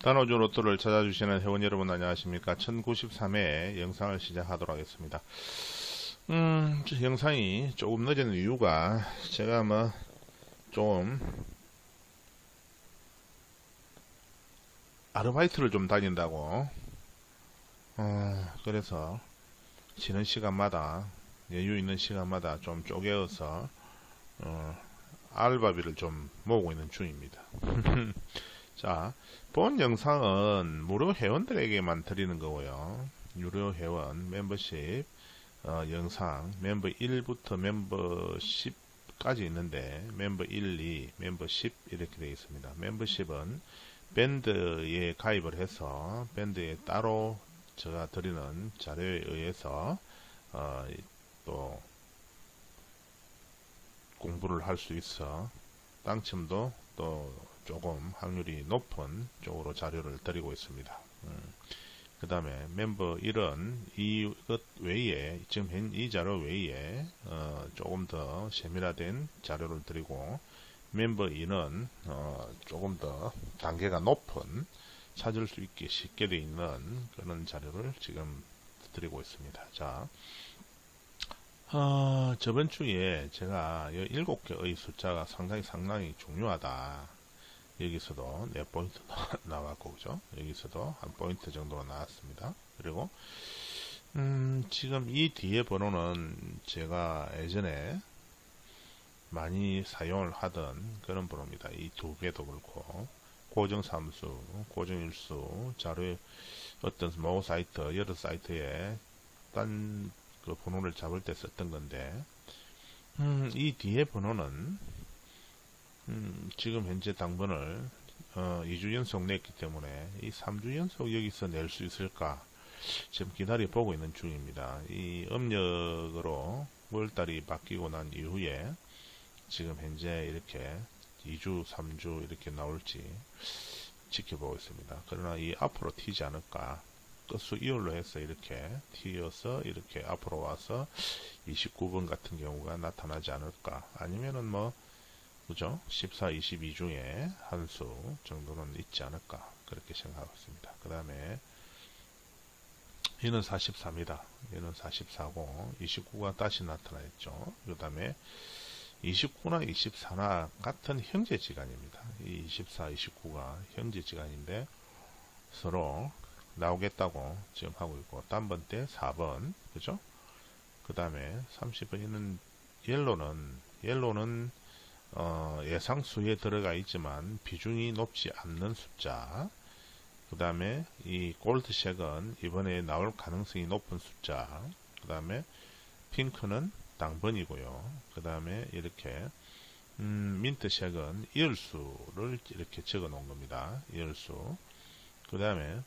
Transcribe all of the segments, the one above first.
단오주 로또를 찾아주시는 회원 여러분 안녕하십니까. 1093회 영상을 시작하도록 하겠습니다. 영상이 조금 늦은 이유가 제가 좀 아르바이트를 좀 다닌다고 그래서 쉬는 시간마다 여유 있는 시간마다 좀 쪼개어서 알바비를 좀 모으고 있는 중입니다. 자, 본 영상은 무료 회원들에게만 드리는 거고요. 유료 회원 멤버십 영상 멤버 1부터 멤버 10까지 있는데 멤버 1, 2, 멤버 10 이렇게 되어 있습니다. 멤버십은 밴드에 가입을 해서 밴드에 따로 제가 드리는 자료에 의해서 또 공부를 할 수 있어 당첨도 또 조금 확률이 높은 쪽으로 자료를 드리고 있습니다. 그 다음에 멤버 1은 이것 외에 지금 이 자료 외에 조금 더 세밀화된 자료를 드리고 멤버 2는 조금 더 단계가 높은 찾을 수 있게 쉽게 되어 있는 그런 자료를 지금 드리고 있습니다. 자, 저번 주에 제가 7개의 숫자가 상당히 중요하다. 여기서도 4포인트 나왔고, 그죠? 여기서도 한 포인트 정도가 나왔습니다. 그리고, 지금 이 뒤에 번호는 제가 예전에 많이 사용을 하던 그런 번호입니다. 이 두 개도 그렇고, 고정함수, 고정일수, 자료에 어떤 모 사이트, 여러 사이트에 딴 그 번호를 잡을 때 썼던 건데, 이 뒤에 번호는 지금 현재 당번을 2주 연속 냈기 때문에 이 3주 연속 여기서 낼 수 있을까 지금 기다려 보고 있는 중입니다. 이 음력으로 9월달이 바뀌고 난 이후에 지금 현재 이렇게 2주, 3주 이렇게 나올지 지켜보고 있습니다. 그러나 이 앞으로 튀지 않을까, 끝수 이월로 해서 이렇게 튀어서 이렇게 앞으로 와서 29번 같은 경우가 나타나지 않을까, 아니면은 그죠? 14, 22 중에 한 수 정도는 있지 않을까 그렇게 생각하고 있습니다. 그 다음에 얘는 44입니다. 얘는 44고 29가 다시 나타나있죠. 그 다음에 29나 24나 같은 형제지간입니다. 이 24, 29가 형제지간인데 서로 나오겠다고 지금 하고 있고, 단번 때 4번, 그죠? 그 다음에 30번에는 옐로는 예상수에 들어가 있지만 비중이 높지 않는 숫자. 그 다음에 이 골드색은 이번에 나올 가능성이 높은 숫자. 그 다음에 핑크는 당번이고요. 그 다음에 이렇게 민트색은 이열수를 이렇게 적어 놓은 겁니다. 이열수. 그 다음에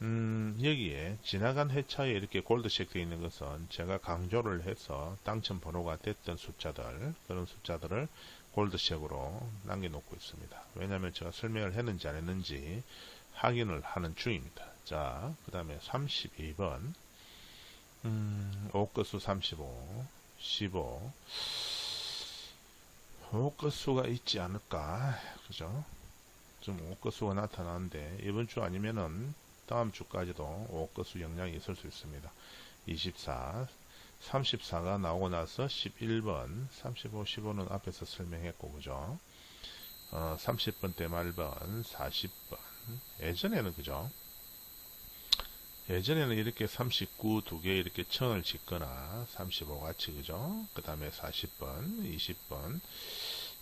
여기에 지나간 회차에 이렇게 골드색 되어 있는 것은 제가 강조를 해서 당첨 번호가 됐던 숫자들, 그런 숫자들을 골드색으로 남겨놓고 있습니다. 왜냐하면 제가 설명을 했는지 안 했는지 확인을 하는 중입니다. 자, 그 다음에 32번 5끝수 35, 15 5끝수가 있지 않을까, 그죠? 좀 5끝수가 나타나는데 이번 주 아니면은 다음 주까지도 5끝수 영향이 있을 수 있습니다. 24, 34가 나오고 나서 11번, 35, 15는 앞에서 설명했고, 그죠? 30번 때 말번, 40번. 예전에는, 그죠? 예전에는 이렇게 39 두 개 이렇게 천을 짓거나, 35 같이, 그죠? 그 다음에 40번, 20번,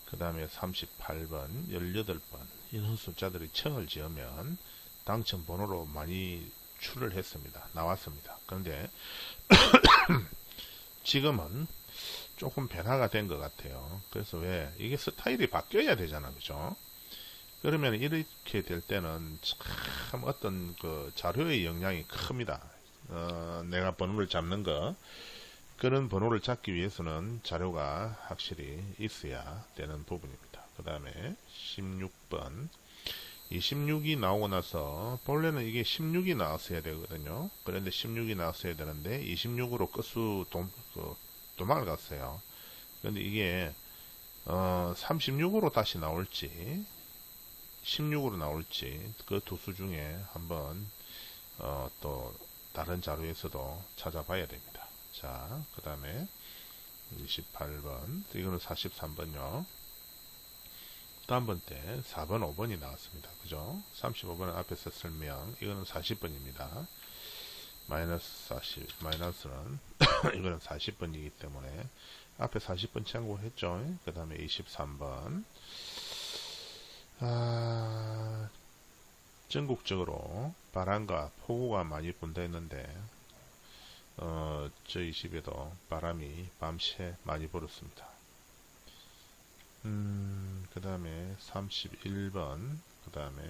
그 다음에 38번, 18번. 이런 숫자들이 천을 지으면 당첨 번호로 많이 출을 했습니다. 나왔습니다. 그런데 지금은 조금 변화가 된 것 같아요. 그래서 왜 이게 스타일이 바뀌어야 되잖아, 그죠? 그러면 이렇게 될 때는 참 어떤 그 자료의 영향이 큽니다. 내가 번호를 잡는 거, 그런 번호를 잡기 위해서는 자료가 확실히 있어야 되는 부분입니다. 그 다음에 16번, 이 16이 나오고 나서 본래는 이게 16이 나왔어야 되거든요. 그런데 16이 나왔어야 되는데 26으로 끝수 도망을 갔어요. 그런데 이게 36으로 다시 나올지 16으로 나올지 그 두 수 중에 한번 또 다른 자료에서도 찾아봐야 됩니다. 자, 그 다음에 28번, 이거는 43번요. 다음번 때 4번, 5번이 나왔습니다. 그죠? 35번은 앞에서 설명, 이거는 40번입니다. 마이너스 40, 마이너스는 이거는 40번이기 때문에 앞에 40번 참고했죠. 그 다음에 23번. 전국적으로 바람과 폭우가 많이 분다 했는데, 저희 집에도 바람이 밤새 많이 불었습니다. 그 다음에 31번, 그 다음에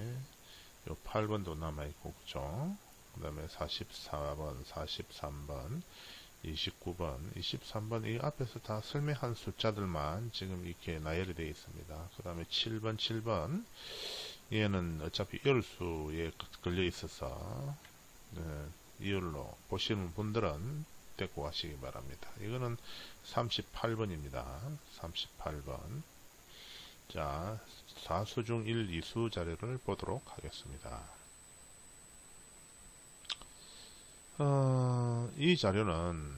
요 8번도 남아있고, 그죠? 그 다음에 44번, 43번, 29번, 23번, 이 앞에서 다 설명한 숫자들만 지금 이렇게 나열이 되어 있습니다. 그 다음에 7번, 7번, 얘는 어차피 열수에 걸려 있어서, 이열로 보시는 분들은 데리고 가시기 바랍니다. 이거는 38번입니다. 38번. 자, 4수 중 1, 2수 자료를 보도록 하겠습니다. 이 자료는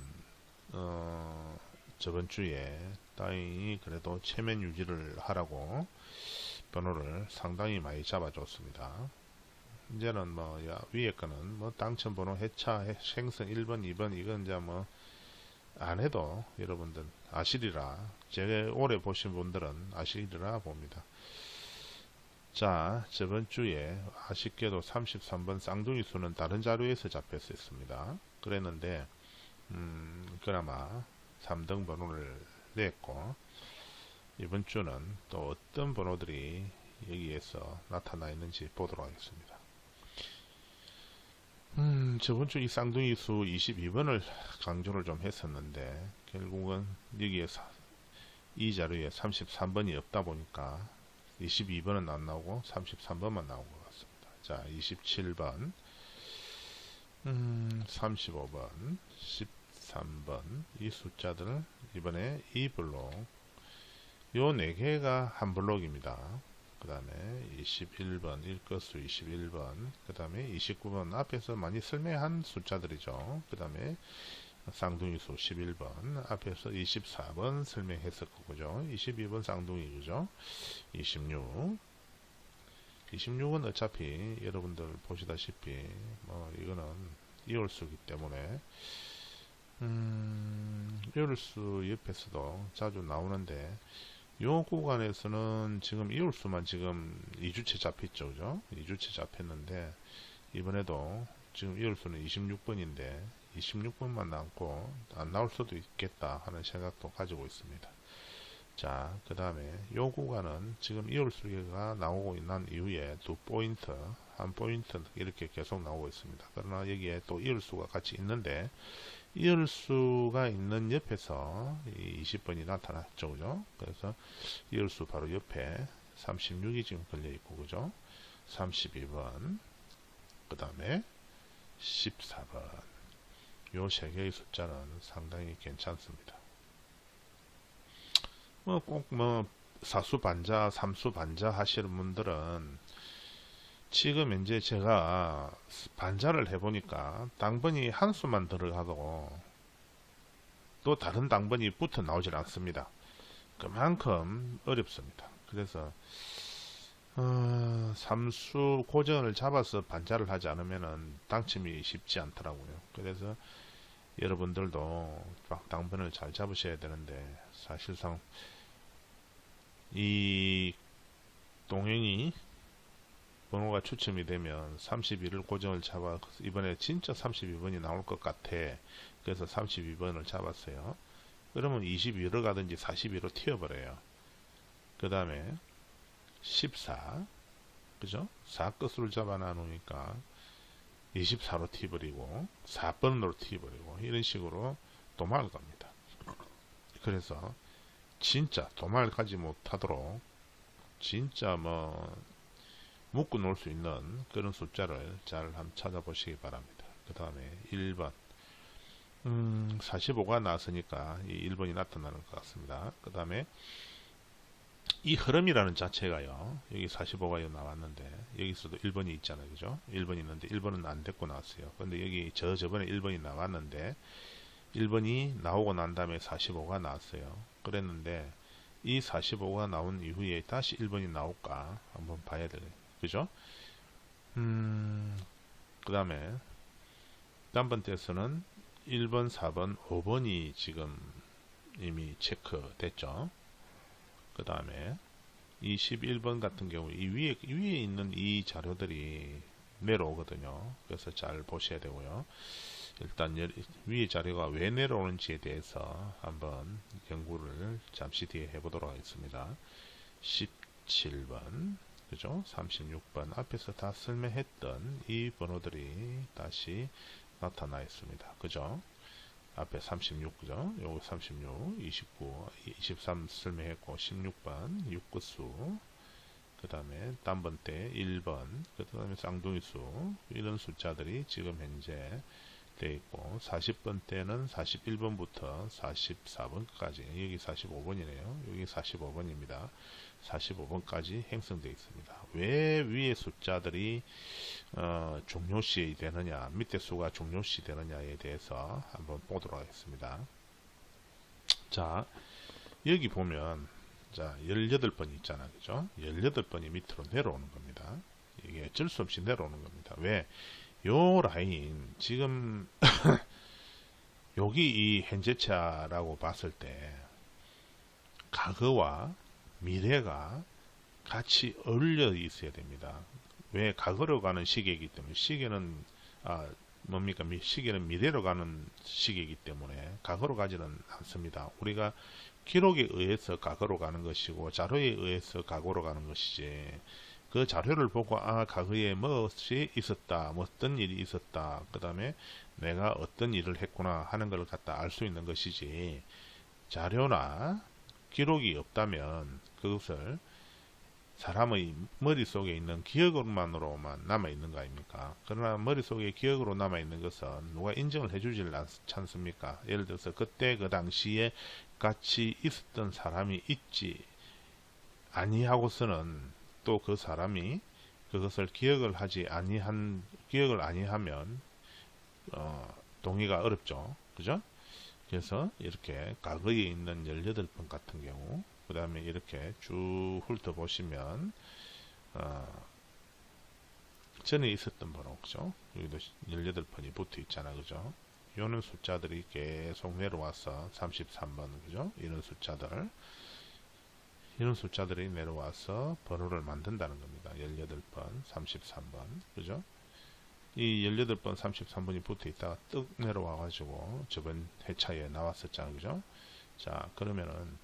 저번 주에 따윈이 그래도 체면 유지를 하라고 번호를 상당히 많이 잡아줬습니다. 이제는 뭐 위에 거는 뭐 당첨 번호 해차 생선 1번 2번 이건 이제 뭐 안 해도 여러분들 아시리라, 제가 오래 보신 분들은 아시리라 봅니다. 자, 저번 주에 아쉽게도 33번 쌍둥이 수는 다른 자료에서 잡혔었습니다. 그랬는데 그나마 3등 번호를 냈고, 이번 주는 또 어떤 번호들이 여기에서 나타나 있는지 보도록 하겠습니다. 저번 주 이 쌍둥이 수 22번을 강조를 좀 했었는데, 결국은 여기에서 이 자료에 33번이 없다 보니까 22번은 안 나오고 33번만 나온 것 같습니다. 자, 27번, 35번, 13번, 이 숫자들을 이번에 이 블록, 요 4개가 한 블록입니다. 그 다음에 21번, 일거수 21번, 그 다음에 29번, 앞에서 많이 설명한 숫자들이죠. 그 다음에 쌍둥이수 11번, 앞에서 24번 설명했었고, 그죠? 22번 쌍둥이, 그죠? 26은 어차피 여러분들 보시다시피 뭐 이거는 이홀수이기 때문에 이홀수 옆에서도 자주 나오는데, 요 구간에서는 지금 이홀수만 지금 2주째 잡혔죠, 그죠? 2주째 잡혔는데, 이번에도 지금 이홀수는 26번인데 26번만 남고 안 나올 수도 있겠다 하는 생각도 가지고 있습니다. 자, 그 다음에 요 구간은 지금 이홀수가 나오고 있는 이후에 2포인트, 1포인트 이렇게 계속 나오고 있습니다. 그러나 여기에 또 이홀수가 같이 있는데, 이홀수가 있는 옆에서 20번이 나타났죠, 그죠? 그래서 이홀수 바로 옆에 36이 지금 걸려 있고, 그죠? 32번, 그 다음에 14번, 요 세 개의 숫자는 상당히 괜찮습니다. 뭐 꼭 뭐 사수 반자, 삼수 반자 하시는 분들은 지금 이제 제가 반자를 해보니까 당번이 한 수만 들어가도 또 다른 당번이 붙어 나오질 않습니다. 그만큼 어렵습니다. 그래서 삼수 고정을 잡아서 반자를 하지 않으면 당첨이 쉽지 않더라고요. 그래서 여러분들도 당번을 잘 잡으셔야 되는데, 사실상 이 동행이 번호가 추첨이 되면 32를 고정을 잡아, 이번에 진짜 32번이 나올 것 같아. 그래서 32번을 잡았어요. 그러면 22로 가든지 42로 튀어버려요. 그 다음에 14, 그죠? 4끝으로 잡아 나누니까 24로 튀어버리고 4번으로 튀어버리고 이런 식으로 도망을 갑니다. 그래서 진짜 도망을 가지 못하도록 진짜 뭐 묶어 놓을 수 있는 그런 숫자를 잘 한번 찾아보시기 바랍니다. 그 다음에 1번, 45가 나왔으니까 이 1번이 나타나는 것 같습니다. 그 다음에 이 흐름이라는 자체가요, 여기 45가 나왔는데, 여기서도 1번이 있잖아요. 그죠? 1번이 있는데, 1번은 안 됐고 나왔어요. 근데 여기 저번에 1번이 나왔는데, 1번이 나오고 난 다음에 45가 나왔어요. 그랬는데, 이 45가 나온 이후에 다시 1번이 나올까? 한번 봐야 돼요. 그죠? 그 다음에, 다음번 때에서는 1번, 4번, 5번이 지금 이미 체크됐죠. 그 다음에 21번 같은 경우 이 위에 있는 이 자료들이 내려오거든요. 그래서 잘 보셔야 되고요. 일단 위에 자료가 왜 내려오는지에 대해서 한번 연구를 잠시 뒤에 해보도록 하겠습니다. 17번, 그죠? 36번 앞에서 다 설명했던 이 번호들이 다시 나타나 있습니다. 그죠? 앞에 36, 그죠? 요거 36, 29, 23 설명했고, 16번, 6구수, 그 다음에 단번 때 1번, 그 다음에 쌍둥이수, 이런 숫자들이 지금 현재 되어 있고, 40번 때는 41번부터 44번까지, 여기 45번이네요. 여기 45번입니다. 45번까지 형성되어 있습니다. 왜 위에 숫자들이 종료시 되느냐, 밑에 수가 종료시 되느냐에 대해서 한번 보도록 하겠습니다. 자, 여기 보면, 자, 18번이 있잖아. 그죠? 18번이 밑으로 내려오는 겁니다. 이게 어쩔 수 없이 내려오는 겁니다. 왜? 요 라인, 지금, 여기 이 현재차라고 봤을 때, 과거와 미래가 같이 어울려 있어야 됩니다. 왜? 과거로 가는 시계이기 때문에, 시계는 뭡니까? 시계는 미래로 가는 시계이기 때문에 과거로 가지는 않습니다. 우리가 기록에 의해서 과거로 가는 것이고 자료에 의해서 과거로 가는 것이지, 그 자료를 보고 과거에 무엇이 있었다, 어떤 일이 있었다, 그 다음에 내가 어떤 일을 했구나 하는 걸 갖다 알 수 있는 것이지, 자료나 기록이 없다면 그것을 사람의 머릿속에 있는 기억으로만으로만 남아있는 거 아닙니까? 그러나 머릿속에 기억으로 남아있는 것은 누가 인정을 해주질 않지 않습니까? 예를 들어서 그때 그 당시에 같이 있었던 사람이 있지 아니하고서는 또 그 사람이 그것을 기억을 아니하면 동의가 어렵죠. 그죠? 그래서 이렇게 과거에 있는 18번 같은 경우, 그 다음에 이렇게 쭉 훑어보시면 전에 있었던 번호, 그죠? 여기도 18번이 붙어 있잖아, 그죠? 이런 숫자들이 계속 내려와서 33번, 그죠? 이런 숫자들이 내려와서 번호를 만든다는 겁니다. 18번, 33번, 그죠? 이 18번, 33번이 붙어 있다가 뚝 내려와 가지고 저번 회차에 나왔었잖아요, 그죠? 자, 그러면은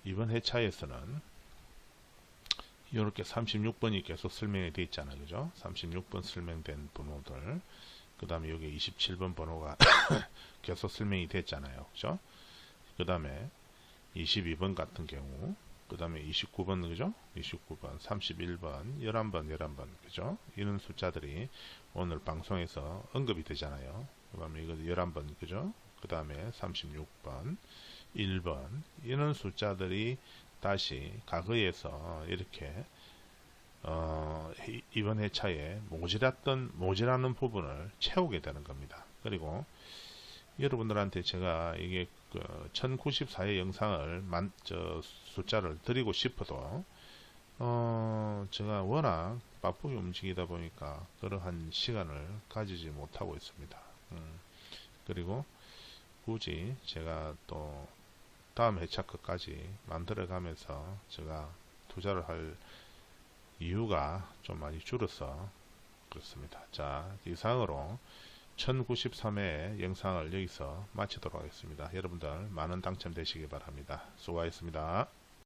이번 회차에서는 이렇게 36번이 계속 설명이 되어 있잖아요, 그죠? 36번 설명된 번호들, 그 다음에 여기 27번 번호가 계속 설명이 됐잖아요, 그죠? 그 다음에 22번 같은 경우, 그 다음에 29번, 그죠? 29번, 31번, 11번, 그죠? 이런 숫자들이 오늘 방송에서 언급이 되잖아요. 그 다음에 이거 11번, 그죠? 그 다음에 36번, 1번, 이런 숫자들이 다시 과거에서 이렇게 이번 회차에 모자라는 부분을 채우게 되는 겁니다. 그리고 여러분들한테 제가 이게 1094의 영상을 숫자를 드리고 싶어도 제가 워낙 바쁘게 움직이다 보니까 그러한 시간을 가지지 못하고 있습니다. 그리고 굳이 제가 또 다음 회차 끝까지 만들어 가면서 제가 투자를 할 이유가 좀 많이 줄어서 그렇습니다. 자, 이상으로 1093회 영상을 여기서 마치도록 하겠습니다. 여러분들 많은 당첨되시기 바랍니다. 수고하셨습니다.